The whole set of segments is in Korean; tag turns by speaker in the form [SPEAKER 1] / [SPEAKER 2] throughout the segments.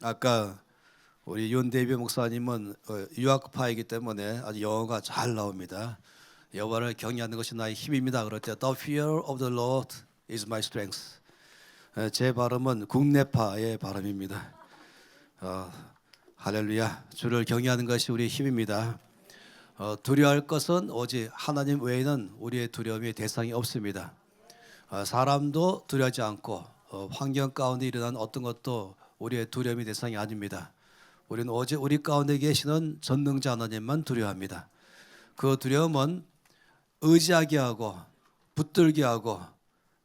[SPEAKER 1] 아까 우리 윤대비 목사님은 유학파이기 때문에 아주 영어가 잘 나옵니다. 여호와를 경외하는 것이 나의 힘입니다. 그럴 때 The fear of the Lord is my strength. 제 발음은 국내파의 발음입니다. 할렐루야. 주를 경외하는 것이 우리의 힘입니다. 두려워할 것은 오직 하나님 외에는 우리의 두려움의 대상이 없습니다. 사람도 두려워하지 않고 환경 가운데 일어난 어떤 것도 우리의 두려움의 대상이 아닙니다. 우리는 오직 우리 가운데 계시는 전능자 하나님만 두려워합니다. 그 두려움은 의지하게 하고 붙들게 하고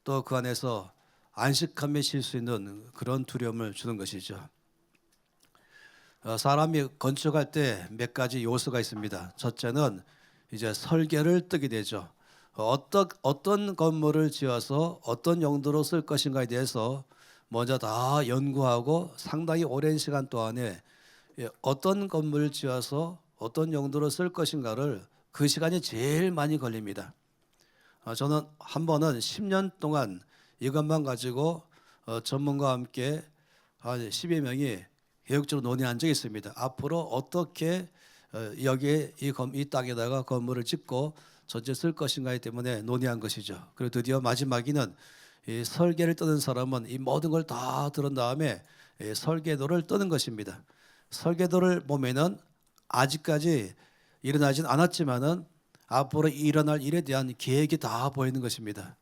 [SPEAKER 1] 또 그 안에서 안식함에 쉴 수 있는 그런 두려움을 주는 것이죠. 사람이 건축할 때 몇 가지 요소가 있습니다. 첫째는 이제 설계를 뜨게 되죠. 어떤 건물을 지어서 어떤 용도로 쓸 것인가에 대해서 먼저 다 연구하고 상당히 오랜 시간 동안에 어떤 건물을 지어서 어떤 용도로 쓸 것인가를 그 시간이 제일 많이 걸립니다. 저는 한 번은 10년 동안 이것만 가지고 전문가와 함께 한 10여 명이 계획적으로 논의한 적이 있습니다. 앞으로 어떻게 여기에 이 땅에다가 건물을 짓고 전체 쓸 것인가에 때문에 논의한 것이죠. 그리고 드디어 마지막에는 이 설계를 뜨는 사람은 이 모든 걸 다 들은 다음에 설계도를 뜨는 것입니다. 설계도를 보면은 아직까지 일어나진 않았지만은 앞으로 일어날 일에 대한 계획이 다 보이는 것입니다.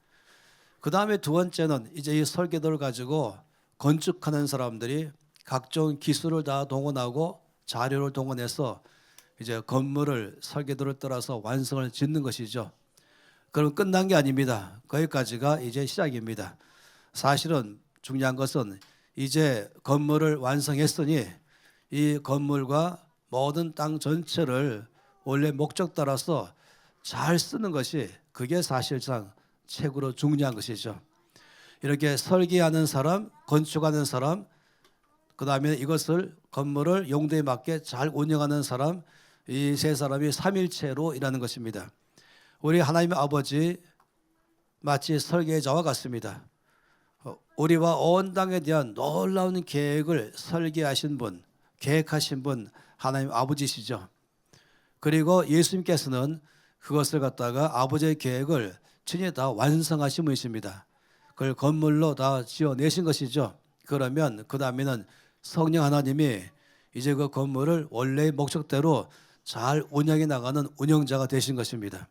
[SPEAKER 1] 그 다음에 두 번째는 이제 이 설계도를 가지고 건축하는 사람들이 각종 기술을 다 동원하고 자료를 동원해서 이제 건물을 설계도를 따라서 완성을 짓는 것이죠. 그럼 끝난 게 아닙니다. 거기까지가 이제 시작입니다. 사실은 중요한 것은 이제 건물을 완성했으니 이 건물과 모든 땅 전체를 원래 목적 따라서 잘 쓰는 것이 그게 사실상 최고로 중요한 것이죠. 이렇게 설계하는 사람, 건축하는 사람, 그 다음에 이것을 건물을 용도에 맞게 잘 운영하는 사람, 이 세 사람이 삼일체로 일하는 것입니다. 우리 하나님의 아버지 마치 설계자와 같습니다. 우리와 온 땅에 대한 놀라운 계획을 설계하신 분, 계획하신 분 하나님 아버지시죠. 그리고 예수님께서는 그것을 갖다가 아버지의 계획을 친히 다 완성하신 분이십니다. 그걸 건물로 다 지어내신 것이죠. 그러면 그 다음에는 성령 하나님이 이제 그 건물을 원래의 목적대로 잘 운영해 나가는 운영자가 되신 것입니다.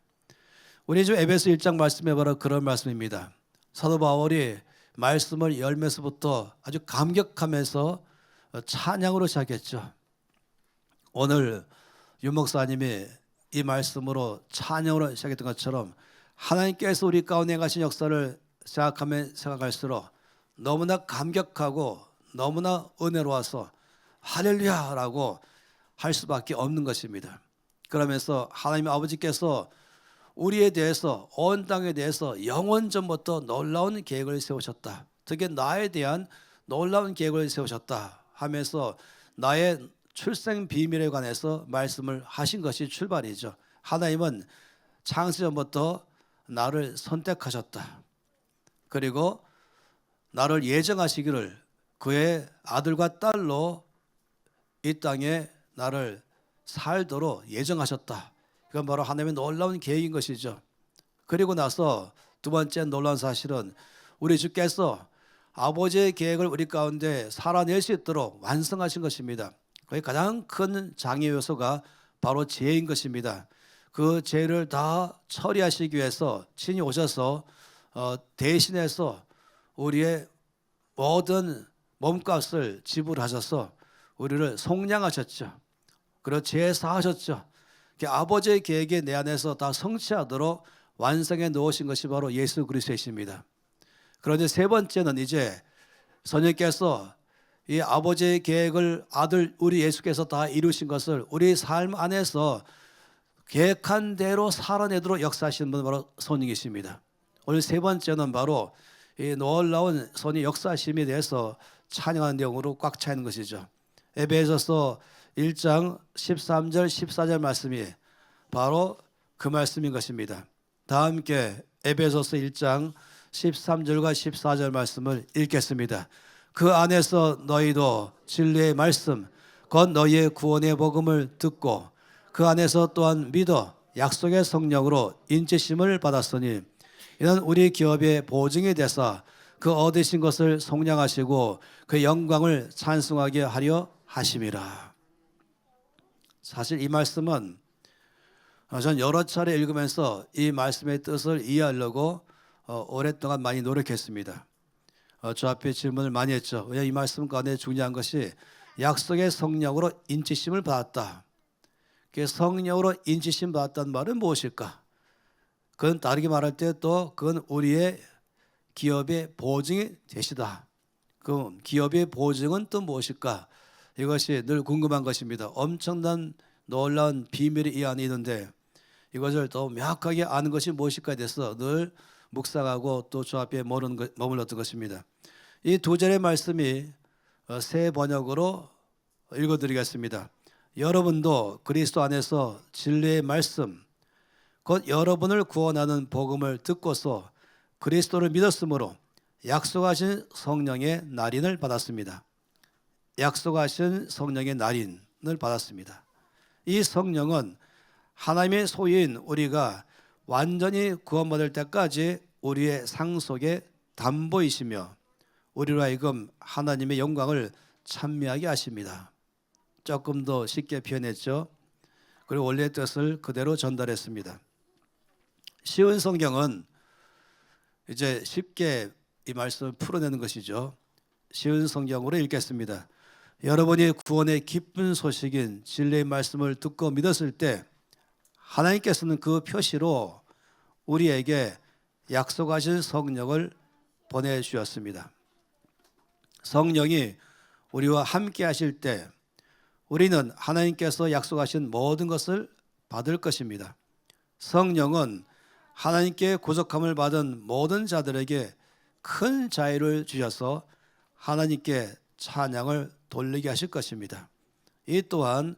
[SPEAKER 1] 우리 지금 에베소 1장 말씀에 바로 그런 말씀입니다. 사도 바울이 말씀을 열면서부터 아주 감격하면서 찬양으로 시작했죠. 오늘 윤 목사님이 이 말씀으로 찬양으로 시작했던 것처럼 하나님께서 우리 가운데 가신 역사를 생각하면 생각할수록 너무나 감격하고 너무나 은혜로워서 할렐루야라고 할 수밖에 없는 것입니다. 그러면서 하나님 아버지께서 우리에 대해서 온 땅에 대해서 영원전부터 놀라운 계획을 세우셨다. 특히 나에 대한 놀라운 계획을 세우셨다 하면서 나의 출생 비밀에 관해서 말씀을 하신 것이 출발이죠. 하나님은 창세전부터 나를 선택하셨다. 그리고 나를 예정하시기를 그의 아들과 딸로 이 땅에 나를 살도록 예정하셨다. 이건 바로 하나님의 놀라운 계획인 것이죠. 그리고 나서 두 번째 놀라운 사실은 우리 주께서 아버지의 계획을 우리 가운데 살아낼 수 있도록 완성하신 것입니다. 그의 가장 큰 장애 요소가 바로 죄인 것입니다. 그 죄를 다 처리하시기 위해서 친히 오셔서 대신해서 우리의 모든 몸값을 지불하셔서 우리를 속량하셨죠. 그리고 죄 사하셨죠. 아버지의 계획이 내 안에서 다 성취하도록 완성해 놓으신 것이 바로 예수 그리스도이십니다. 그런데 세 번째는 이제 성령께서 이 아버지의 계획을 아들 우리 예수께서 다 이루신 것을 우리 삶 안에서 계획한 대로 살아내도록 역사하시는 분은 바로 성령이십니다. 오늘 세 번째는 바로 이 놀라운 성령의 역사심에 대해서 찬양하는 내용으로 꽉 차 있는 것이죠. 에베소서 1장 13절 14절 말씀이 바로 그 말씀인 것입니다. 다 함께 에베소서 1장 13절과 14절 말씀을 읽겠습니다. 그 안에서 너희도 진리의 말씀 곧 너희의 구원의 복음을 듣고 그 안에서 또한 믿어 약속의 성령으로 인치심을 받았으니 이는 우리 기업의 보증이 되사 그 얻으신 것을 속량하시고 그 영광을 찬송하게 하려 하심이라. 사실 이 말씀은 전 여러 차례 읽으면서 이 말씀의 뜻을 이해하려고 오랫동안 많이 노력했습니다. 저 앞에 질문을 많이 했죠. 왜 이 말씀 가운데 중요한 것이 약속의 성령으로 인치심을 받았다. 그 성령으로 인치심 받았다는 말은 무엇일까? 그건 다르게 말할 때 또 그건 우리의 기업의 보증이 되시다. 그 기업의 보증은 또 무엇일까? 이것이 늘 궁금한 것입니다. 엄청난 놀라운 비밀이 이 안에 있는데 이것을 더 명확하게 아는 것이 무엇일까에 대해서 늘 묵상하고 또 저 앞에 머물렀던 것입니다. 이 두 절의 말씀이 새 번역으로 읽어드리겠습니다. 여러분도 그리스도 안에서 진리의 말씀 곧 여러분을 구원하는 복음을 듣고서 그리스도를 믿었으므로 약속하신 성령의 날인을 받았습니다. 약속하신 성령의 날인을 받았습니다. 이 성령은 하나님의 소유인 우리가 완전히 구원받을 때까지 우리의 상속의 담보이시며 우리로 하여금 하나님의 영광을 찬미하게 하십니다. 조금 더 쉽게 표현했죠. 그리고 원래의 뜻을 그대로 전달했습니다. 쉬운 성경은 이제 쉽게 이 말씀을 풀어내는 것이죠. 쉬운 성경으로 읽겠습니다. 여러분이 구원의 기쁜 소식인 진리의 말씀을 듣고 믿었을 때 하나님께서는 그 표시로 우리에게 약속하신 성령을 보내주셨습니다. 성령이 우리와 함께 하실 때 우리는 하나님께서 약속하신 모든 것을 받을 것입니다. 성령은 하나님께 구속함을 받은 모든 자들에게 큰 자유를 주셔서 하나님께 찬양을 돌리게 하실 것입니다. 이 또한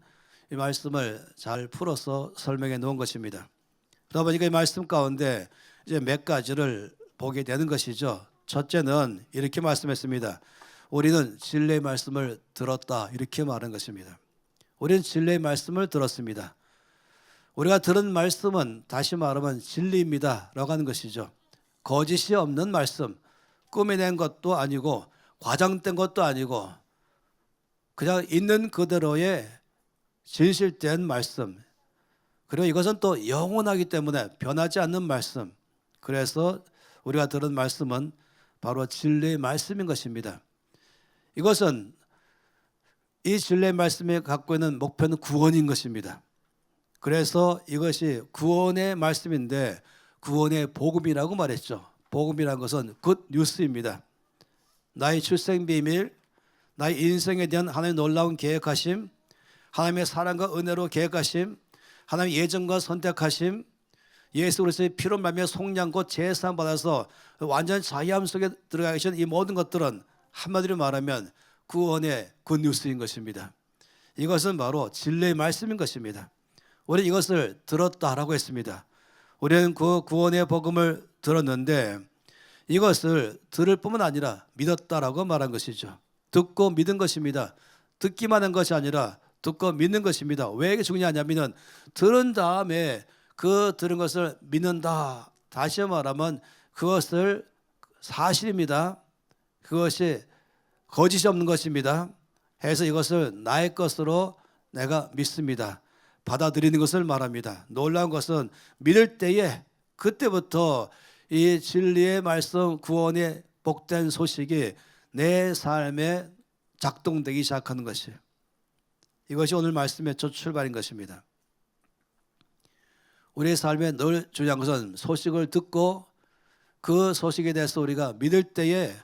[SPEAKER 1] 이 말씀을 잘 풀어서 설명해 놓은 것입니다. 그러다 보니까 이 말씀 가운데 이제 몇 가지를 보게 되는 것이죠. 첫째는 이렇게 말씀했습니다. 우리는 진리의 말씀을 들었다. 이렇게 말한 것입니다. 우리는 진리의 말씀을 들었습니다. 우리가 들은 말씀은 다시 말하면 진리입니다 라고 하는 것이죠. 거짓이 없는 말씀, 꾸며낸 것도 아니고 과장된 것도 아니고 그냥 있는 그대로의 진실된 말씀. 그리고 이것은 또 영원하기 때문에 변하지 않는 말씀. 그래서 우리가 들은 말씀은 바로 진리의 말씀인 것입니다. 이것은 이 진리의 말씀이 갖고 있는 목표는 구원인 것입니다. 그래서 이것이 구원의 말씀인데 구원의 복음이라고 말했죠. 복음이라는 것은 굿 뉴스입니다. 나의 출생 비밀, 나의 인생에 대한 하나님의 놀라운 계획하심, 하나님의 사랑과 은혜로 계획하심, 하나님의 예정과 선택하심, 예수 그리스도의 피로 말미암아 속량 곧 제사함 받아서 완전 자유함 속에 들어가 계신 이 모든 것들은 한마디로 말하면 구원의 굿뉴스인 것입니다. 이것은 바로 진리의 말씀인 것입니다. 우리 이것을 들었다라고 했습니다. 우리는 그 구원의 복음을 들었는데 이것을 들을 뿐만 아니라 믿었다라고 말한 것이죠. 듣고 믿은 것입니다. 듣기만 한 것이 아니라 듣고 믿는 것입니다. 왜 이게 중요하냐면 들은 다음에 그 들은 것을 믿는다. 다시 말하면 그것을 사실입니다. 그것이 거짓이 없는 것입니다. 해서 이것을 나의 것으로 내가 믿습니다. 받아들이는 것을 말합니다. 놀라운 것은 믿을 때에 그때부터 이 진리의 말씀 구원의 복된 소식이 내 삶에 작동되기 시작하는 것이에요. 이것이 오늘 말씀의 첫 출발인 것입니다. 우리의 삶에 늘 중요한 것은 소식을 듣고 그 소식에 대해서 우리가 믿을 때에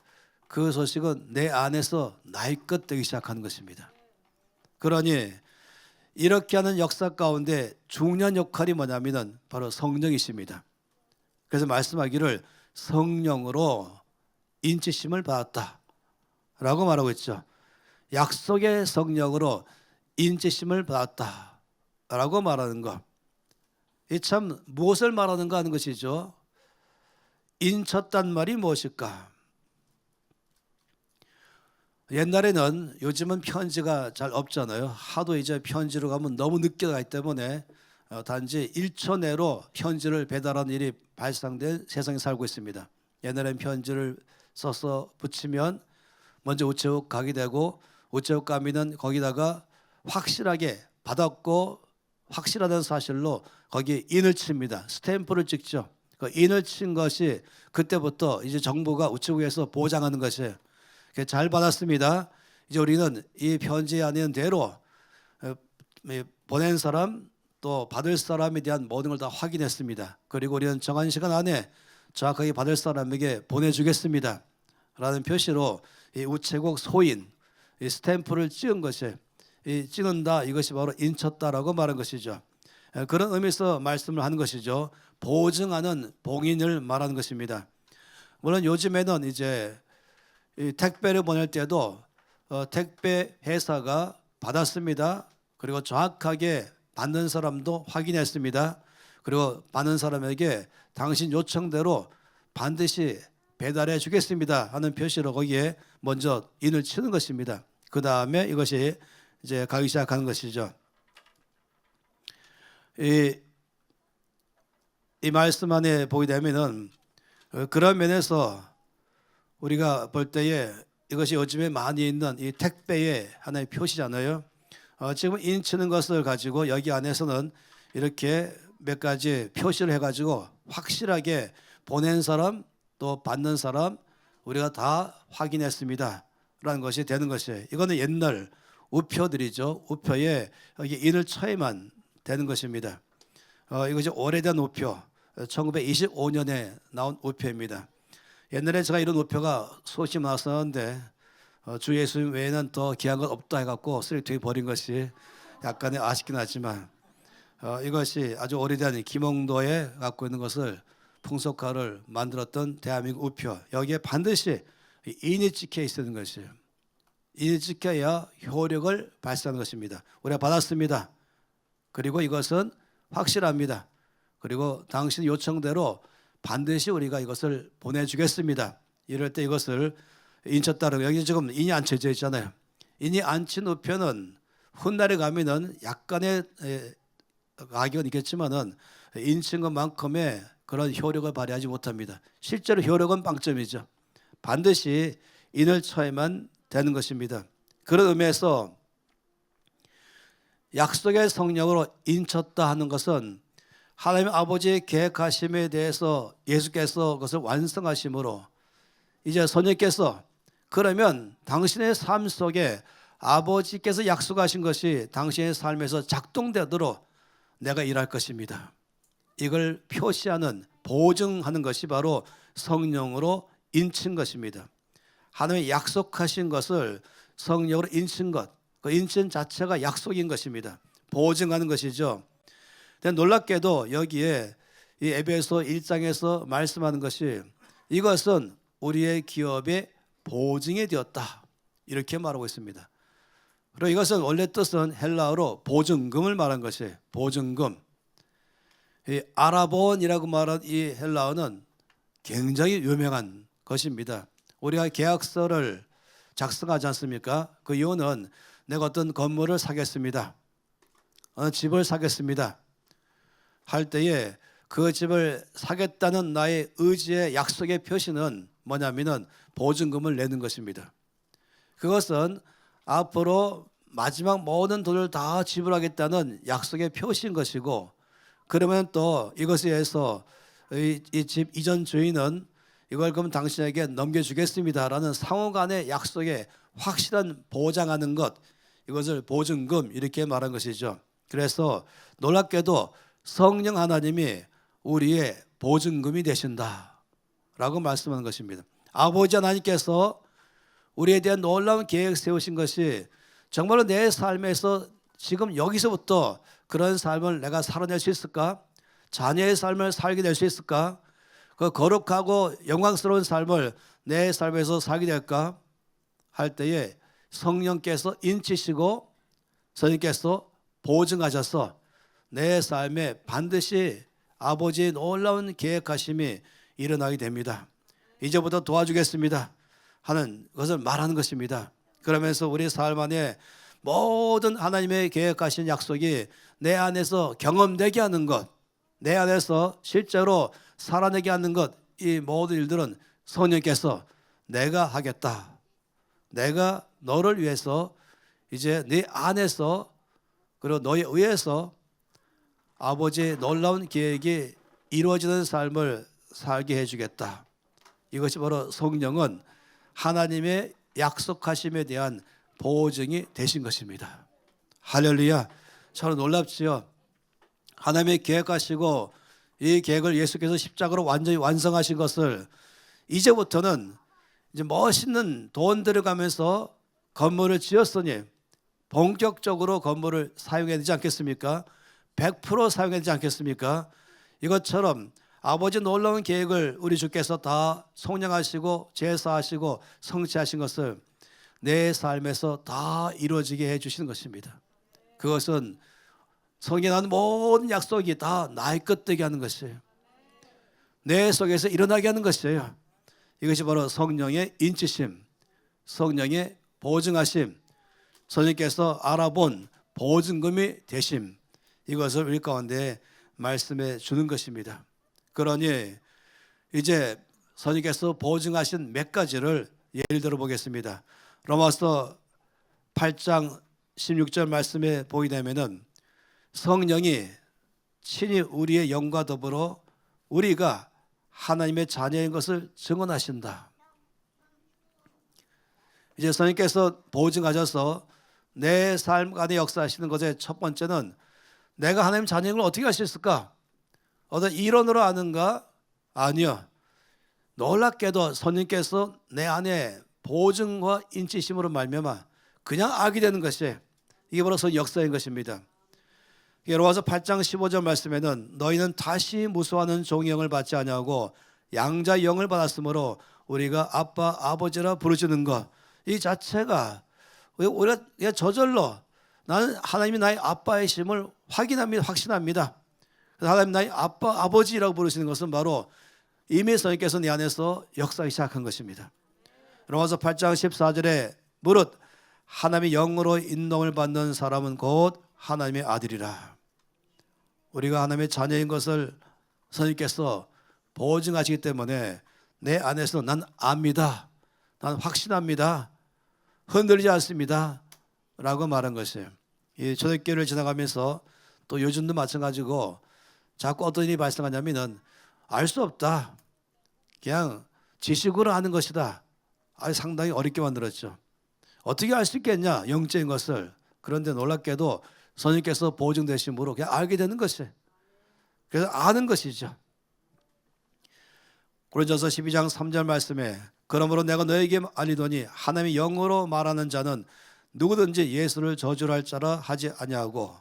[SPEAKER 1] 그 소식은 내 안에서 나의 것 되기 시작하는 것입니다. 그러니 이렇게 하는 역사 가운데 중요한 역할이 뭐냐면 바로 성령이십니다. 그래서 말씀하기를 성령으로 인치심을 받았다 라고 말하고 있죠. 약속의 성령으로 인치심을 받았다 라고 말하는 것. 이 참 무엇을 말하는가 하는 것이죠. 인쳤단 말이 무엇일까? 옛날에는, 요즘은 편지가 잘 없잖아요. 하도 이제 편지로 가면 너무 늦게 가기 때문에 단지 1초 내로 편지를 배달하는 일이 발생된 세상에 살고 있습니다. 옛날엔 편지를 써서 붙이면 먼저 우체국 가게 되고, 우체국 가면은 거기다가 확실하게 받았고 확실하다는 사실로 거기에 인을 칩니다. 스탬프를 찍죠. 그 인을 친 것이 그때부터 이제 정부가 우체국에서 보장하는 것이에요. 잘 받았습니다. 이제 우리는 이 편지 안에 있는 대로 보낸 사람 또 받을 사람에 대한 모든 걸 다 확인했습니다. 그리고 우리는 정한 시간 안에 정확하게 받을 사람에게 보내주겠습니다 라는 표시로 이 우체국 소인, 이 스탬프를 찍은 것이, 이 찍는다, 이것이 바로 인쳤다라고 말한 것이죠. 그런 의미에서 말씀을 하는 것이죠. 보증하는 봉인을 말하는 것입니다. 물론 요즘에는 이제 이 택배를 보낼 때도 택배 회사가 받았습니다. 그리고 정확하게 받는 사람도 확인했습니다. 그리고 받는 사람에게 당신 요청대로 반드시 배달해 주겠습니다 하는 표시로 거기에 먼저 인을 치는 것입니다. 그 다음에 이것이 이제 가기 시작하는 것이죠. 이 말씀 안에 보게 되면은 그런 면에서 우리가 볼 때에 이것이 요즘에 많이 있는 이 택배의 하나의 표시잖아요. 지금 인 치는 것을 가지고 여기 안에서는 이렇게 몇 가지 표시를 해가지고 확실하게 보낸 사람 또 받는 사람 우리가 다 확인했습니다 라는 것이 되는 것이에요. 이거는 옛날 우표들이죠. 우표에 여기 인을 쳐야만 되는 것입니다. 이것이 오래된 우표, 1925년에 나온 우표입니다. 옛날에 제가 이런 우표가 수없이 나왔었는데 주 예수님 외에는 더 귀한 건 없다 해갖고 쓰레기통에 버린 것이 약간의 아쉽긴 하지만, 이것이 아주 오래된 김홍도에 갖고 있는 것을 풍속화를 만들었던 대한민국 우표, 여기에 반드시 인이 찍혀 있는 것이에요. 인이 찍혀야 효력을 발생하는 것입니다. 우리가 받았습니다. 그리고 이것은 확실합니다. 그리고 당신 요청대로 반드시 우리가 이것을 보내주겠습니다. 이럴 때 이것을 인쳤다는, 여기 지금 인이 안 쳐져 있잖아요. 인이 안 친 우표는 훗날에 가면은 약간의 가격은 있겠지만은 인친 것만큼의 그런 효력을 발휘하지 못합니다. 실제로 효력은 빵점이죠. 반드시 인을 쳐야만 되는 것입니다. 그런 의미에서 약속의 성령으로 인쳤다 하는 것은 하나님 아버지의 계획하심에 대해서 예수께서 그것을 완성하심으로 이제 선생님께서, 그러면 당신의 삶 속에 아버지께서 약속하신 것이 당신의 삶에서 작동되도록 내가 일할 것입니다. 이걸 표시하는, 보증하는 것이 바로 성령으로 인친 것입니다. 하나님이 약속하신 것을 성령으로 인친 것, 그 인친 자체가 약속인 것입니다. 보증하는 것이죠. 놀랍게도 여기에 이 에베소 1장에서 말씀하는 것이, 이것은 우리의 기업의 보증이 되었다 이렇게 말하고 있습니다. 그리고 이것은 원래 뜻은 헬라어로 보증금을 말한 것이에요. 보증금. 이 아라본이라고 말한 이 헬라어는 굉장히 유명한 것입니다. 우리가 계약서를 작성하지 않습니까? 그 이유는 내가 어떤 건물을 사겠습니다, 어느 집을 사겠습니다 할 때에 그 집을 사겠다는 나의 의지의 약속의 표시는 뭐냐면은 보증금을 내는 것입니다. 그것은 앞으로 마지막 모든 돈을 다 지불하겠다는 약속의 표시인 것이고, 그러면 또 이것에 의해서 이 집 이전 주인은 이걸 그럼 당신에게 넘겨주겠습니다라는 상호 간의 약속에 확실한 보장하는 것, 이것을 보증금 이렇게 말한 것이죠. 그래서 놀랍게도 성령 하나님이 우리의 보증금이 되신다라고 말씀하는 것입니다. 아버지 하나님께서 우리에 대한 놀라운 계획 세우신 것이 정말로 내 삶에서 지금 여기서부터 그런 삶을 내가 살아낼 수 있을까? 자녀의 삶을 살게 될 수 있을까? 그 거룩하고 영광스러운 삶을 내 삶에서 살게 될까? 할 때에 성령께서 인치시고 선생님께서 보증하셔서 내 삶에 반드시 아버지의 놀라운 계획하심이 일어나게 됩니다. 이제부터 도와주겠습니다 하는 것을 말하는 것입니다. 그러면서 우리 삶 안에 모든 하나님의 계획하신 약속이 내 안에서 경험되게 하는 것, 내 안에서 실제로 살아내게 하는 것, 이 모든 일들은 성령께서 내가 하겠다. 내가 너를 위해서 이제 네 안에서 그리고 너에 의해서 아버지의 놀라운 계획이 이루어지는 삶을 살게 해주겠다. 이것이 바로 성령은 하나님의 약속하심에 대한 보증이 되신 것입니다. 할렐루야. 참 놀랍지요. 하나님의 계획하시고 이 계획을 예수께서 십자가로 완전히 완성하신 것을 이제부터는 이제 멋있는 돈 들어가면서 건물을 지었으니 본격적으로 건물을 사용해야 되지 않겠습니까? 100% 사용해야 되지 않겠습니까? 이것처럼 아버지 놀라운 계획을 우리 주께서 다 성령하시고 제사하시고 성취하신 것을 내 삶에서 다 이루어지게 해주시는 것입니다. 그것은 성경에 나오는 모든 약속이 다 나의 것 되게 하는 것이에요. 내 속에서 일어나게 하는 것이에요. 이것이 바로 성령의 인치심, 성령의 보증하심, 성령께서 알아본 보증금이 되심, 이것을 우리 가운데 말씀해 주는 것입니다. 그러니 이제 성령께서 보증하신 몇 가지를 예를 들어 보겠습니다. 로마서 8장 16절 말씀에 보게 되면은 성령이 친히 우리의 영과 더불어 우리가 하나님의 자녀인 것을 증언하신다. 이제 성령께서 보증하셔서 내 삶 안에 역사하시는 것의 첫 번째는 내가 하나님 자녀인 걸 어떻게 알 수 있을까? 어떤 이론으로 아는가? 아니요. 놀랍게도 성령께서 내 안에 보증과 인치심으로 말미암아 그냥 알게 되는 것이 이게 바로 역사인 것입니다. 로마서 8장 15절 말씀에는 너희는 다시 무수하는 종의 영을 받지 아니하고 양자의 영을 받았으므로 우리가 아빠 아버지라 부르짖는 것, 이 자체가 우리가 저절로 나는 하나님이 나의 아빠이심을 확인합니다. 확신합니다. 하나님 나의 아빠 아버지라고 부르시는 것은 바로 이미 성령께서 내 안에서 역사하기 시작한 것입니다. 로마서 8장 14절에 무릇 하나님의 영으로 인도를 받는 사람은 곧 하나님의 아들이라. 우리가 하나님의 자녀인 것을 성령께서 보증하시기 때문에 내 안에서 난 압니다. 난 확신합니다. 흔들리지 않습니다. 라고 말한 것이에요. 이 초대교회를 지나가면서 또 요즘도 마찬가지고 자꾸 어떤 일이 발생하냐면은 알 수 없다. 그냥 지식으로 아는 것이다. 상당히 어렵게 만들었죠. 어떻게 알 수 있겠냐? 영적인 것을. 그런데 놀랍게도 성령께서 보증되심으로 그냥 알게 되는 것이에요. 그래서 아는 것이죠. 고린도서 12장 3절 말씀에 그러므로 내가 너에게 알리더니 하나님의 영으로 말하는 자는 누구든지 예수를 저주할 자라 하지 아니하고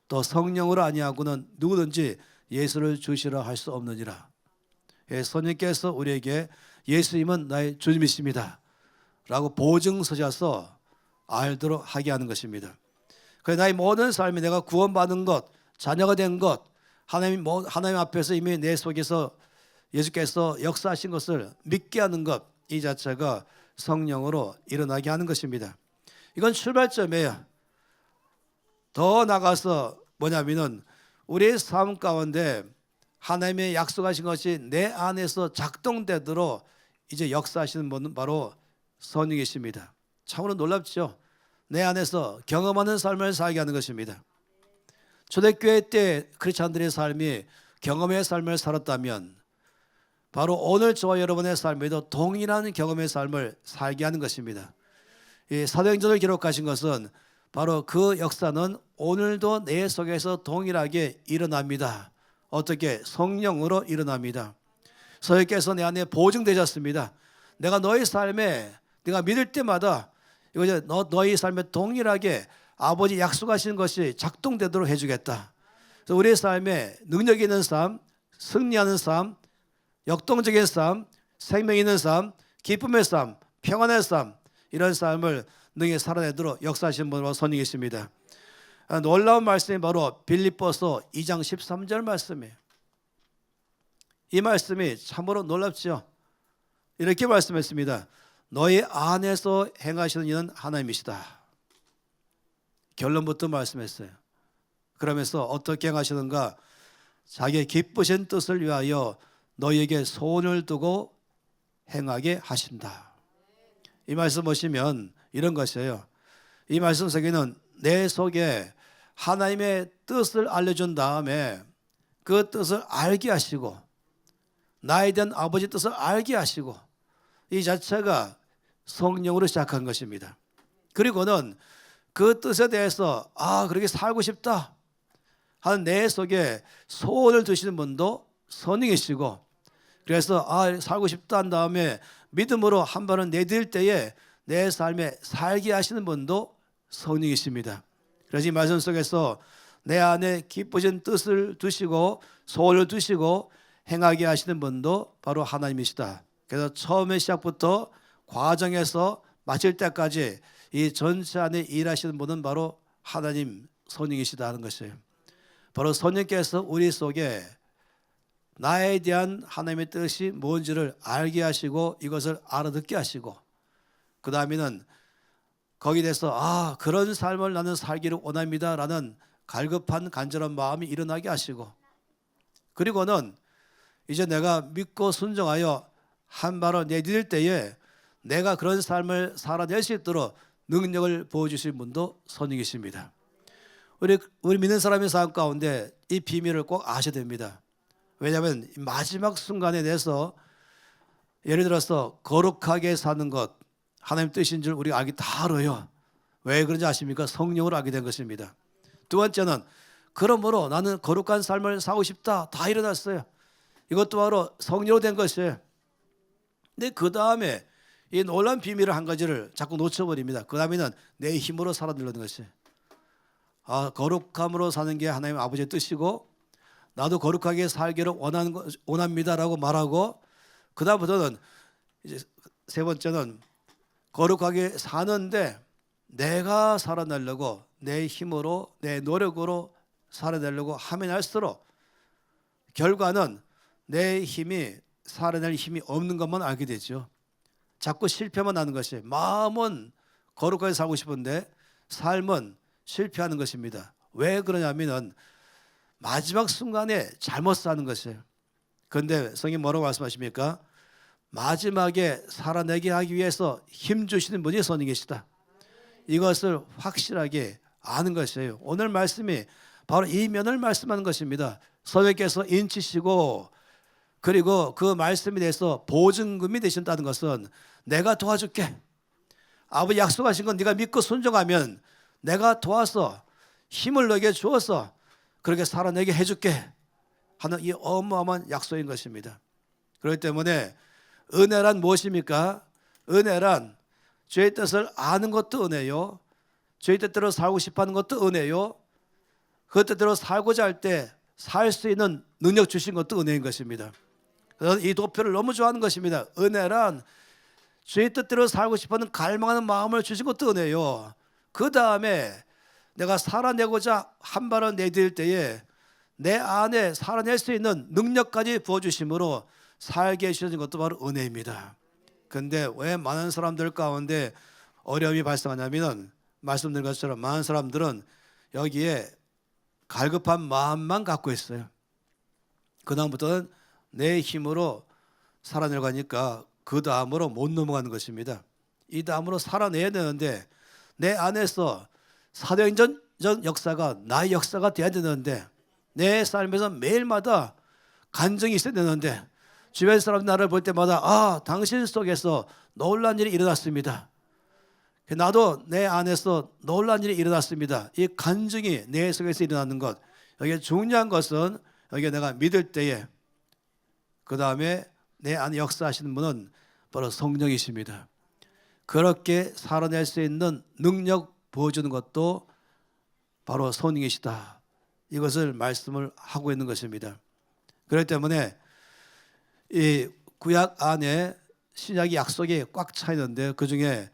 [SPEAKER 1] 또 성령으로 아니하고는 누구든지 예수를 주시라 할 수 없느니라. 성령께서 우리에게 예수님은 나의 주님이십니다 라고 보증 서셔서 알도록 하게 하는 것입니다. 그래서 나의 모든 삶에 내가 구원받은 것, 자녀가 된 것, 하나님 앞에서 이미 내 속에서 예수께서 역사하신 것을 믿게 하는 것, 이 자체가 성령으로 일어나게 하는 것입니다. 이건 출발점이에요. 더 나가서 뭐냐면은 우리의 삶 가운데 하나님의 약속하신 것이 내 안에서 작동되도록 이제 역사하시는 분은 바로 성령이십니다. 참으로 놀랍죠. 내 안에서 경험하는 삶을 살게 하는 것입니다. 초대교회 때 크리스찬들의 삶이 경험의 삶을 살았다면 바로 오늘 저와 여러분의 삶에도 동일한 경험의 삶을 살게 하는 것입니다. 이 사도행전을 기록하신 것은 바로 그 역사는 오늘도 내 속에서 동일하게 일어납니다. 어떻게? 성령으로 일어납니다. 성령께서 내 안에 보증되셨습니다. 내가 너의 삶에 내가 믿을 때마다 이거 너의 삶에 동일하게 아버지 약속하시는 것이 작동되도록 해주겠다. 그래서 우리의 삶에 능력 있는 삶, 승리하는 삶, 역동적인 삶, 생명 있는 삶, 기쁨의 삶, 평안의 삶, 이런 삶을 능히 살아내도록 역사하시는 분으로 선임이십니다. 놀라운 말씀이 바로 빌립보서 2장 13절 말씀이에요. 이 말씀이 참으로 놀랍죠. 이렇게 말씀했습니다. 너희 안에서 행하시는 이는 하나님이시다. 결론부터 말씀했어요. 그러면서 어떻게 행하시는가? 자기의 기쁘신 뜻을 위하여 너희에게 소원을 두고 행하게 하신다. 이 말씀 보시면 이런 것이에요. 이 말씀 속에는 내 속에 하나님의 뜻을 알려준 다음에 그 뜻을 알게 하시고 나에 대한 아버지 뜻을 알게 하시고 이 자체가 성령으로 시작한 것입니다. 그리고는 그 뜻에 대해서 그렇게 살고 싶다 하는 내 속에 소원을 두시는 분도 성령이시고, 그래서 살고 싶다 한 다음에 믿음으로 한 발을 내딜 때에 내 삶에 살게 하시는 분도 성령이십니다. 그래서 이 말씀 속에서 내 안에 기쁘신 뜻을 두시고 소원을 두시고 행하게 하시는 분도 바로 하나님이시다. 그래서 처음에 시작부터 과정에서 마칠 때까지 이 전체 안에 일하시는 분은 바로 하나님 성령이시다 하는 것이에요. 바로 성령께서 우리 속에 나에 대한 하나님의 뜻이 뭔지를 알게 하시고 이것을 알아듣게 하시고, 그 다음에는 거기에 대해서 그런 삶을 나는 살기를 원합니다 라는 갈급한 간절한 마음이 일어나게 하시고, 그리고는 이제 내가 믿고 순종하여 한 발을 내디딜 때에 내가 그런 삶을 살아낼 수 있도록 능력을 보여주실 분도 성령이십니다. 우리 믿는 사람의 삶 가운데 이 비밀을 꼭 아셔야 됩니다. 왜냐하면 마지막 순간에 대해서 예를 들어서 거룩하게 사는 것 하나님 뜻인 줄 우리가 알기 다 알아요. 왜 그런지 아십니까? 성령으로 알게 된 것입니다. 두 번째는 그러므로 나는 거룩한 삶을 살고 싶다. 다 일어났어요. 이것도 바로 성령으로 된 것이에요. 근데 그 다음에 이 놀라운 비밀을 한 가지를 자꾸 놓쳐버립니다. 그 다음에는 내 힘으로 살아내려는 것이에요. 거룩함으로 사는 게 하나님 아버지의 뜻이고 나도 거룩하게 살기를 원합니다라고 말하고, 그 다음부터는 이제 세 번째는 거룩하게 사는데 내가 살아내려고 내 힘으로 내 노력으로 살아내려고 하면 할수록 결과는 내 힘이 살아낼 힘이 없는 것만 알게 되죠. 자꾸 실패만 하는 것이, 마음은 거룩하게 살고 싶은데 삶은 실패하는 것입니다. 왜 그러냐면은 마지막 순간에 잘못 사는 것이에요. 그런데 성경 뭐라고 말씀하십니까? 마지막에 살아내게 하기 위해서 힘 주시는 분이 성령이시다. 이것을 확실하게 아는 것이에요. 오늘 말씀이 바로 이 면을 말씀하는 것입니다. 성령께서 인치시고 그리고 그 말씀에 대해서 보증금이 되신다는 것은 내가 도와줄게. 아버지 약속하신 건 네가 믿고 순종하면 내가 도와서 힘을 너에게 주어서 그렇게 살아내게 해줄게 하는 이 어마어마한 약속인 것입니다. 그렇기 때문에 은혜란 무엇입니까? 은혜란 죄의 뜻을 아는 것도 은혜요, 죄의 뜻대로 살고 싶어하는 것도 은혜요, 그 뜻대로 살고자 할 때 살 수 있는 능력 주신 것도 은혜인 것입니다. 그래서 이 도표를 너무 좋아하는 것입니다. 은혜란 죄의 뜻대로 살고 싶어하는 갈망하는 마음을 주신 것도 은혜요, 그 다음에 내가 살아내고자 한 발을 내딜 때에 내 안에 살아낼 수 있는 능력까지 부어주심으로 살게 해주신 것도 바로 은혜입니다. 그런데 왜 많은 사람들 가운데 어려움이 발생하냐면, 말씀드린 것처럼 많은 사람들은 여기에 갈급한 마음만 갖고 있어요. 그 다음부터는 내 힘으로 살아내려고 하니까 그 다음으로 못 넘어가는 것입니다. 이 다음으로 살아내야 되는데 내 안에서 사도행전 역사가 나의 역사가 돼야 되는데, 내 삶에서 매일마다 간증이 있어야 되는데, 주변 사람 나를 볼 때마다 당신 속에서 놀란 일이 일어났습니다. 나도 내 안에서 놀란 일이 일어났습니다. 이 간증이 내 속에서 일어나는 것, 여기에 중요한 것은 여기에 내가 믿을 때에 그 다음에 내 안에 역사하시는 분은 바로 성령이십니다. 그렇게 살아낼 수 있는 능력 보여주는 것도 바로 성령이시다. 이것을 말씀을 하고 있는 것입니다. 그렇기 때문에 이 구약 안에 신약의 약속이 꽉 차 있는데 그 중에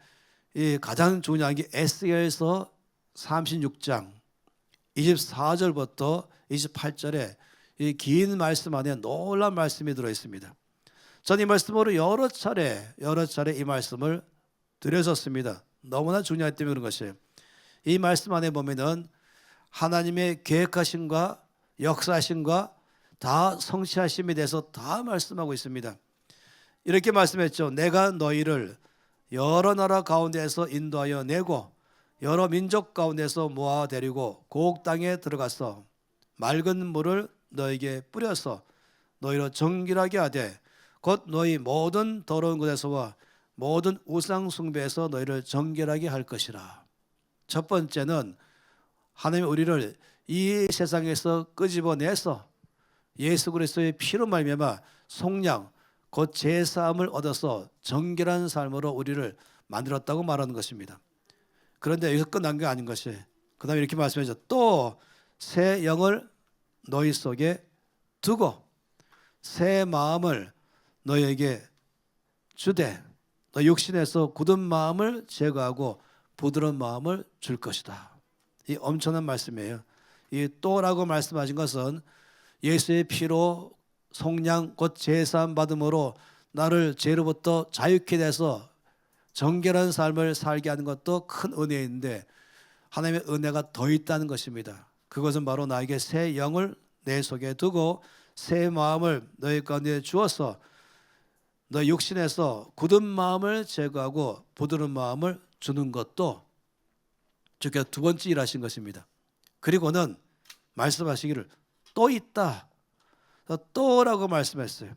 [SPEAKER 1] 이 가장 중요한 게 에스겔서 36장 24절부터 28절에 이 긴 말씀 안에 놀라운 말씀이 들어 있습니다. 전 이 말씀으로 여러 차례 이 말씀을 드렸었습니다. 너무나 중요하기 때문에 그런 것이에요. 이 말씀 안에 보면은 하나님의 계획하심과 역사하심과 다 성취하심에 대해서 다 말씀하고 있습니다. 이렇게 말씀했죠. 내가 너희를 여러 나라 가운데에서 인도하여 내고 여러 민족 가운데서 모아 데리고 고국 땅에 들어가서 맑은 물을 너에게 뿌려서 너희로 정결하게 하되 곧 너희 모든 더러운 것에서와 모든 우상 숭배에서 너희를 정결하게 할 것이라. 첫 번째는 하나님이 우리를 이 세상에서 끄집어내서 예수 그리스도의 피로 말미암아 속량 곧 제사함을 얻어서 정결한 삶으로 우리를 만들었다고 말하는 것입니다. 그런데 여기서 끝난 게 아닌 것이, 그 다음에 이렇게 말씀하죠. 또 새 영을 너희 속에 두고 새 마음을 너희에게 주되 너 육신에서 굳은 마음을 제거하고 부드러운 마음을 줄 것이다. 이 엄청난 말씀이에요. 이 또라고 말씀하신 것은 예수의 피로 속량 곧 제사함 받음으로 나를 죄로부터 자유케 돼서 정결한 삶을 살게 하는 것도 큰 은혜인데 하나님의 은혜가 더 있다는 것입니다. 그것은 바로 나에게 새 영을 내 속에 두고 새 마음을 너희 가운데 주어서 너 육신에서 굳은 마음을 제거하고 부드러운 마음을 주는 것도 주께서 두 번째 일하신 것입니다. 그리고는 말씀하시기를 또 있다. 또라고 말씀했어요.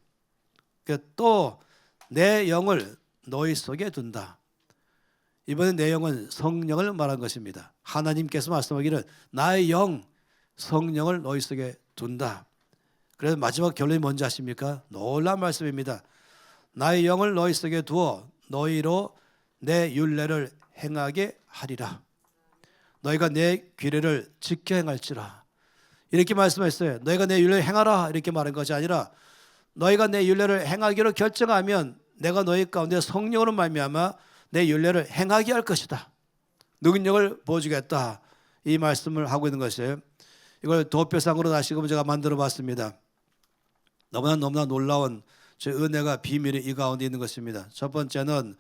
[SPEAKER 1] 또 내 영을 너희 속에 둔다. 이번에 내 영은 성령을 말한 것입니다. 하나님께서 말씀하기를 나의 영 성령을 너희 속에 둔다. 그래서 마지막 결론이 뭔지 아십니까? 놀라운 말씀입니다. 나의 영을 너희 속에 두어 너희로 내 율례를 행하게 하리라. 너희가 내 규례를 지켜 행할지라. 이렇게 말씀했어요. 너희가 내 율례를 행하라 이렇게 말한 것이 아니라 너희가 내 율례를 행하기로 결정하면 내가 너희 가운데 성령으로 말미암아 내 율례를 행하게 할 것이다. 능력을 보여주겠다. 이 말씀을 하고 있는 것이에요. 이걸 도표상으로 다시금 제가 만들어 봤습니다. 너무나 놀라운 제 은혜가 비밀이 이 가운데 있는 것입니다. 첫 번째는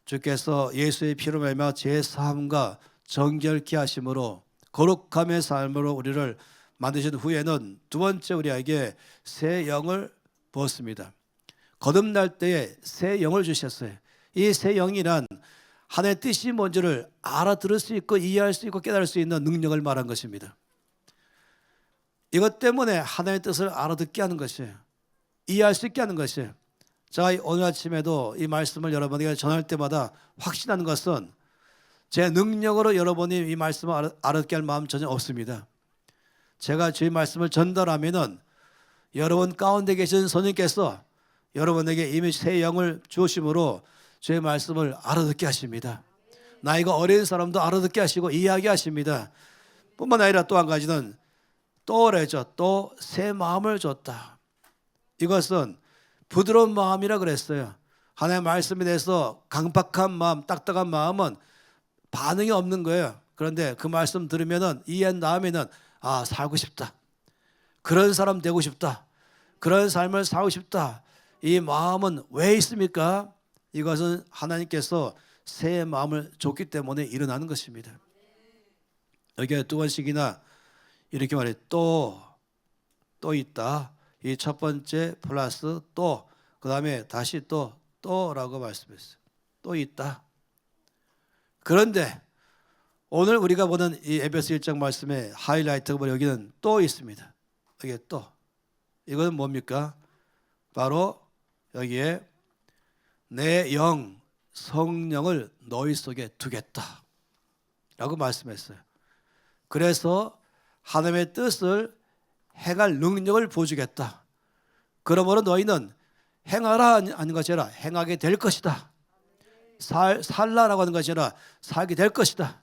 [SPEAKER 1] 주께서 예수의 피로 말미암아 제 삶과 정결케 하심으로 거룩함의 삶으로 우리를 만드신 후에는 두 번째 우리에게 새 영을 부었습니다. 거듭날 때에 새 영을 주셨어요. 이 새 영이란 하나님의 뜻이 뭔지를 알아들을 수 있고 이해할 수 있고 깨달을 수 있는 능력을 말한 것입니다. 이것 때문에 하나님의 뜻을 알아듣게 하는 것이에요. 이해할 수 있게 하는 것이에요. 제가 오늘 아침에도 이 말씀을 여러분에게 전할 때마다 확신하는 것은 제 능력으로 여러분이 이 말씀을 알아듣게 할 마음 전혀 없습니다. 제가 주의 말씀을 전달하면은 여러분 가운데 계신 성령께서 여러분에게 이미 새 영을 주심으로 주의 말씀을 알아듣게 하십니다. 나이가 어린 사람도 알아듣게 하시고 이해하게 하십니다. 뿐만 아니라 또 한 가지는 또래죠. 또 새 마음을 줬다. 이것은 부드러운 마음이라 그랬어요. 하나님의 말씀에 대해서 강박한 마음, 딱딱한 마음은 반응이 없는 거예요. 그런데 그 말씀 들으면은 이해한 다음에는 아, 살고 싶다. 그런 사람 되고 싶다. 그런 삶을 살고 싶다. 이 마음은 왜 있습니까? 이것은 하나님께서 새 마음을 줬기 때문에 일어나는 것입니다. 여기에 두 번씩이나 이렇게 말해요. 또 있다. 이 첫 번째 플러스 또, 그 다음에 다시 또라고 말씀했어요. 또 있다. 그런데 오늘 우리가 보는 이 에베소 1장 말씀의 하이라이트가 여기는 또 있습니다. 여기에 또. 이건 뭡니까? 바로 여기에 내 영 성령을 너희 속에 두겠다 라고 말씀했어요. 그래서 하나님의 뜻을 행할 능력을 보여주겠다. 그러므로 너희는 행하라 하는 것이 아니라 행하게 될 것이다. 살라라고 하는 것이 아니라 살게 될 것이다.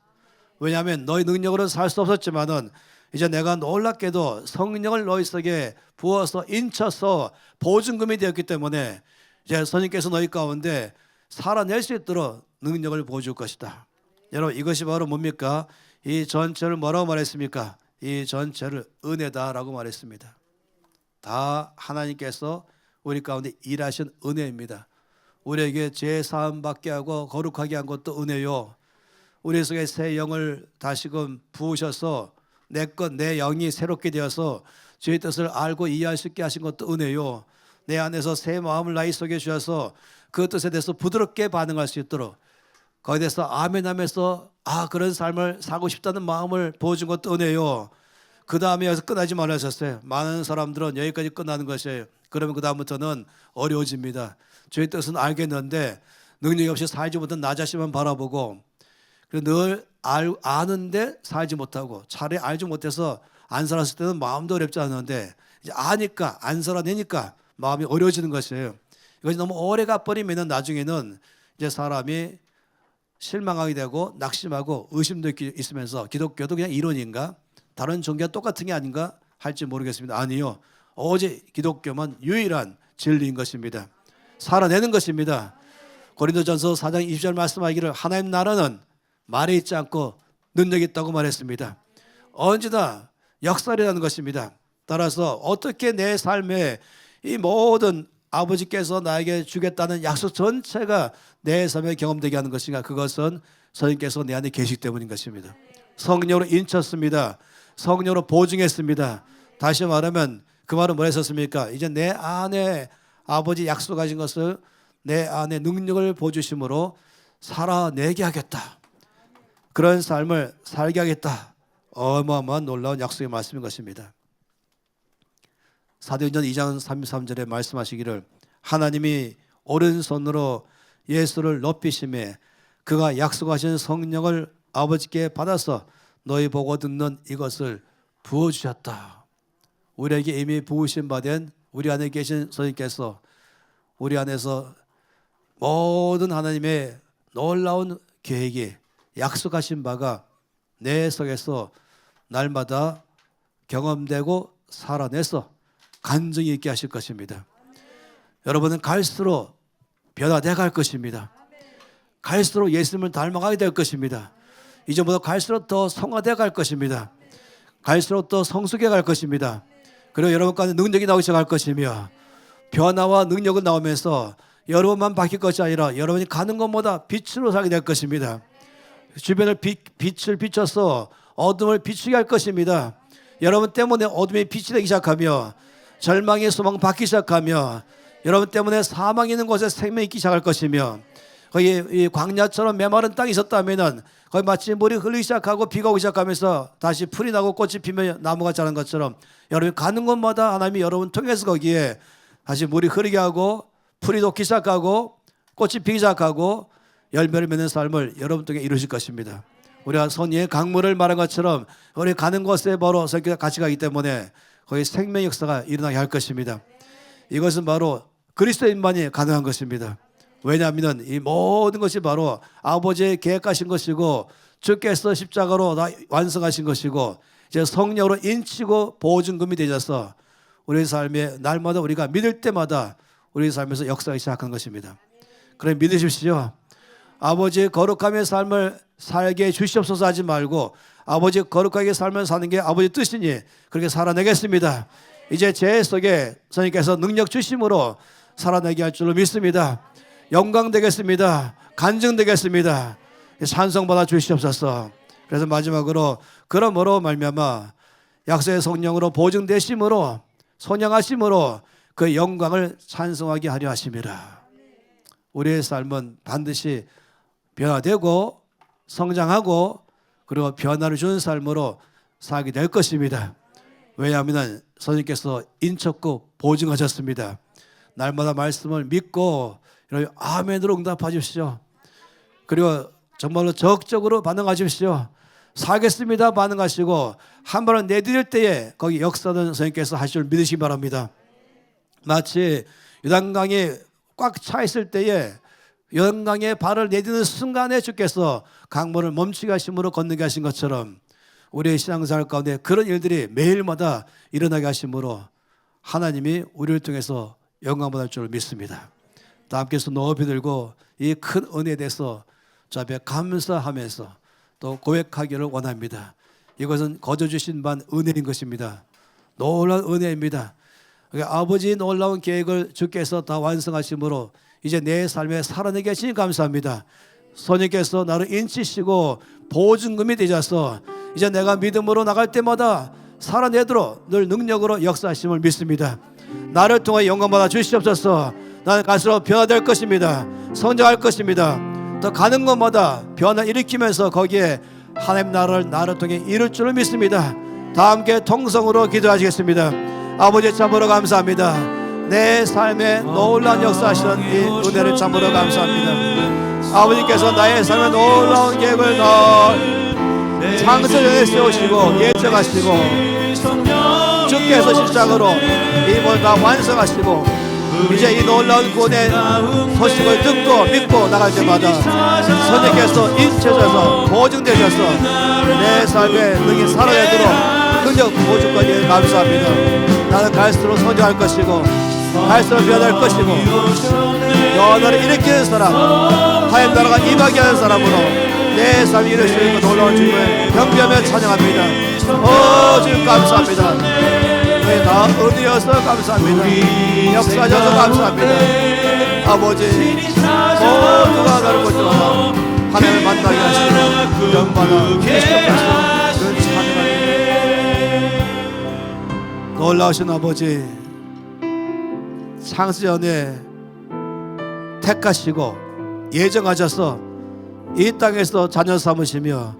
[SPEAKER 1] 왜냐하면 너희 능력으로는 살 수 없었지만은 이제 내가 놀랍게도 성령을 너희 속에 부어서 인쳐서 보증금이 되었기 때문에 이제 선생님께서 너희 가운데 살아낼 수 있도록 능력을 보여줄 것이다. 여러분 이것이 바로 뭡니까? 이 전체를 뭐라고 말했습니까? 이 전체를 은혜다라고 말했습니다. 다 하나님께서 우리 가운데 일하신 은혜입니다. 우리에게 죄 사함 받게 하고 거룩하게 한 것도 은혜요. 우리 속에 새 영을 다시금 부으셔서 내 영이 새롭게 되어서 주의 뜻을 알고 이해할 수 있게 하신 것도 은혜요. 내 안에서 새 마음을 나의 속에 주셔서 그 뜻에 대해서 부드럽게 반응할 수 있도록 거기에 대해서 아멘 하면서 그런 삶을 살고 싶다는 마음을 보여준 것도 은혜요. 그 다음에 여기서 끝나지 말라 하셨어요. 많은 사람들은 여기까지 끝나는 것이에요. 그러면 그 다음부터는 어려워집니다. 주의 뜻은 알겠는데 능력이 없이 살지 못한 나 자신만 바라보고 늘 아는데 살지 못하고 차라리 알지 못해서 안 살았을 때는 마음도 어렵지 않은데 이제 아니까 안 살아내니까 마음이 어려워지는 것이에요. 이것이 너무 오래 가버리면 나중에는 이제 사람이 실망하게 되고 낙심하고 의심도 있으면서 기독교도 그냥 이론인가? 다른 종교와 똑같은 게 아닌가? 할지 모르겠습니다. 아니요. 오직 기독교만 유일한 진리인 것입니다. 살아내는 것입니다. 고린도전서 4장 20절 말씀하기를 하나님 나라는 말에 있지 않고 능력이 있다고 말했습니다. 언제나 역사라는 것입니다. 따라서 어떻게 내 삶에 이 모든 아버지께서 나에게 주겠다는 약속 전체가 내 삶에 경험되게 하는 것인가? 그것은 선생님께서 내 안에 계시기 때문인 것입니다. 성령으로 인쳤습니다. 성령으로 보증했습니다. 다시 말하면 그 말은 뭐라 했었습니까? 이제 내 안에 아버지 약속하신 것을 내 안에 능력을 보여주심으로 살아내게 하겠다. 그런 삶을 살게 하겠다. 어마어마한 놀라운 약속의 말씀인 것입니다. 사도행전 2장 33절에 말씀하시기를 하나님이 오른손으로 예수를 높이심에 그가 약속하신 성령을 아버지께 받아서 너희 보고 듣는 이것을 부어주셨다. 우리에게 이미 부으신 바 된 우리 안에 계신 선생님께서 우리 안에서 모든 하나님의 놀라운 계획이 약속하신 바가 내 속에서 날마다 경험되고 살아내서 간증이 있게 하실 것입니다. 여러분은 갈수록 변화되어 갈 것입니다. 갈수록 예수님을 닮아가게 될 것입니다. 이제부터 갈수록 더 성화되어 갈 것입니다. 갈수록 더 성숙해 갈 것입니다. 그리고 여러분 가운데 능력이 나오기 시작할 것이며 변화와 능력은 나오면서 여러분만 바뀔 것이 아니라 여러분이 가는 곳마다 빛으로 살게 될 것입니다. 주변을 빛을 비춰서 어둠을 비추게 할 것입니다. 여러분 때문에 어둠이 빛이 되기 시작하며 절망의 소망 받기 시작하며 여러분 때문에 사망이 있는 곳에 생명이 있기 시작할 것이며 거기 광야처럼 메마른 땅이 있었다면 거기 마치 물이 흐르기 시작하고 비가 오기 시작하면서 다시 풀이 나고 꽃이 피며 나무가 자란 것처럼 여러분이 가는 곳마다 하나님이 여러분 통해서 거기에 다시 물이 흐르게 하고 풀이 돋기 시작하고 꽃이 피기 시작하고 열매를 맺는 삶을 여러분 통해 이루실 것입니다. 우리가 선의의 강물을 말한 것처럼 우리 가는 곳에 바로 성경과 같이 가기 때문에 거기 생명 역사가 일어나게 할 것입니다. 이것은 바로 그리스도인만이 가능한 것입니다. 왜냐하면 이 모든 것이 바로 아버지의 계획하신 것이고 주께서 십자가로 다 완성하신 것이고 이제 성령으로 인치고 보증금이 되셔서 우리 삶에 날마다 우리가 믿을 때마다 우리 삶에서 역사하기 시작한 것입니다. 그럼 믿으십시오. 아버지의 거룩함의 삶을 살게 주시옵소서 하지 말고 아버지 거룩하게 삶을 사는 게 아버지 뜻이니 그렇게 살아내겠습니다. 이제 제 속에 선생님께서 능력 주심으로 살아내게 할 줄로 믿습니다. 영광 되겠습니다. 간증 되겠습니다. 찬송받아 주시옵소서. 그래서 마지막으로 그러므로 말미암아 약속의 성령으로 보증되심으로 선양하심으로 그 영광을 찬송하게 하려 하심이라. 우리의 삶은 반드시 변화되고 성장하고 그리고 변화를 주는 삶으로 살게 될 것입니다. 왜냐하면 선생님께서 인쳤고 보증하셨습니다. 날마다 말씀을 믿고 아멘으로 응답하십시오. 그리고 정말로 적극적으로 반응하십시오. 살겠습니다 반응하시고 한 발을 내디딜 때에 거기 역사는 선생님께서 하실 줄 믿으시기 바랍니다. 마치 요단강이 꽉 차 있을 때에 요단강에 발을 내디는 순간에 주께서 강물을 멈추게 하심으로 건너게 하신 것처럼 우리의 신앙생활 가운데 그런 일들이 매일마다 일어나게 하심으로 하나님이 우리를 통해서 영광 받을 줄 믿습니다. 다 함께서 높이 들고 이 큰 은혜에 대해서 주 앞에 감사하면서 또 고백하기를 원합니다. 이것은 거저 주신 반 은혜인 것입니다. 놀라운 은혜입니다. 그러니까 아버지의 놀라운 계획을 주께서 다 완성하심으로 이제 내 삶에 살아내게 하시니 감사합니다. 성령께서 나를 인치시고 보증금이 되셔서 이제 내가 믿음으로 나갈 때마다 살아내도록 늘 능력으로 역사하심을 믿습니다. 나를 통해 영광받아 주시옵소서. 나는 갈수록 변화될 것입니다. 성장할 것입니다. 더 가는 곳마다 변화 일으키면서 거기에 하나님 나를 통해 이룰 줄을 믿습니다. 다 함께 통성으로 기도하시겠습니다. 아버지 참으로 감사합니다. 내 삶에 놀라운 역사하시는 이 은혜를 참으로 감사합니다. 아버지께서 나의 삶에 놀라운 계획을 창세전에 세우시고 예정하시고 주께서 실장으로 이 모든 다 완성하시고 이제 이 놀라운 구원의 소식을 듣고 믿고 나갈 때마다 선생님께서 인쳐져서 보증되셔서 내 삶에 능히 살아내도록 능력 보증까지 감사합니다. 나는 갈수록 성장할 것이고 갈수록 변할 것이고 변화를 일으키는 사람, 하나님 나라가 임하게 하는 사람으로 내 삶이 이루어지는 그 놀라운 주님을 경배하며 찬양합니다. 주님 감사합니다. 다 은혜여서 감사합니다. 역사하셔서 감사합니다. 아버지 모두가 나를 볼 때마다 하나님을 만나게 하시고 영광을 기대시옵소서. 찬양합니다. 놀라우신 아버지 창세전에 택하시고 예정하셔서 이 땅에서 자녀 삼으시며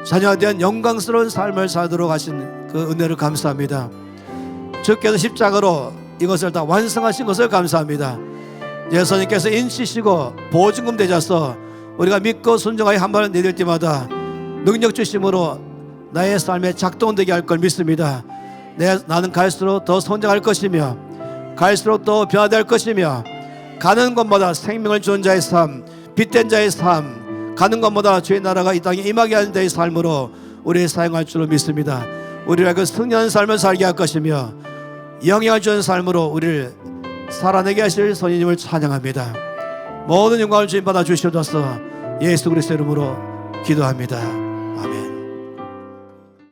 [SPEAKER 1] 자녀에 대한 영광스러운 삶을 살도록 하신 그 은혜를 감사합니다. 주께서 십자가로 이것을 다 완성하신 것을 감사합니다. 예수님께서 인치시고 보증금 되셔서 우리가 믿고 순종하여 한 발을 내딜 때마다 능력 주심으로 나의 삶에 작동되게 할 걸 믿습니다. 나는 갈수록 더 성장할 것이며 갈수록 더 변화될 것이며 가는 곳마다 생명을 주는 자의 삶, 빛된 자의 삶, 가는 곳마다 주의 나라가 이 땅에 임하게 하는 자의 삶으로 우리를 사용할 줄로 믿습니다. 우리가 그 승리하는 삶을 살게 할 것이며 영향을 주는 삶으로 우리를 살아내게 하실 선생님을 찬양합니다. 모든 영광을 주님 받아 주시옵소서. 예수 그리스도 이름으로 기도합니다. 아멘.